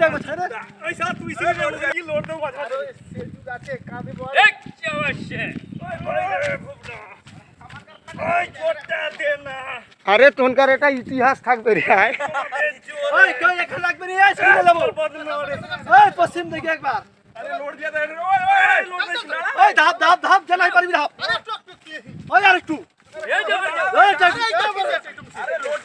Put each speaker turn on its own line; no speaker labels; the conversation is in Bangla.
দেখো ছেড়ে
ওই সাথ তুই সিলে কি লোড দাও কথা
সেজু যাচ্ছে কাঁধে বল
এক চাওয়াশে
ওই কোটা দে না
আরে তোনকার এটা ইতিহাস থাকবে রে আয় ওই কই এখানে লাগবে রে এই ছেড়ে দেবো এই পশ্চিম দিকে একবার
আরে লোড দিয়া দে ওই লোড দিস না
ওই ধাপ ধাপ ধাপ জানাই পারবি ধাপ ওই আরেকটু
এই যাবে
ওই
আরে লোড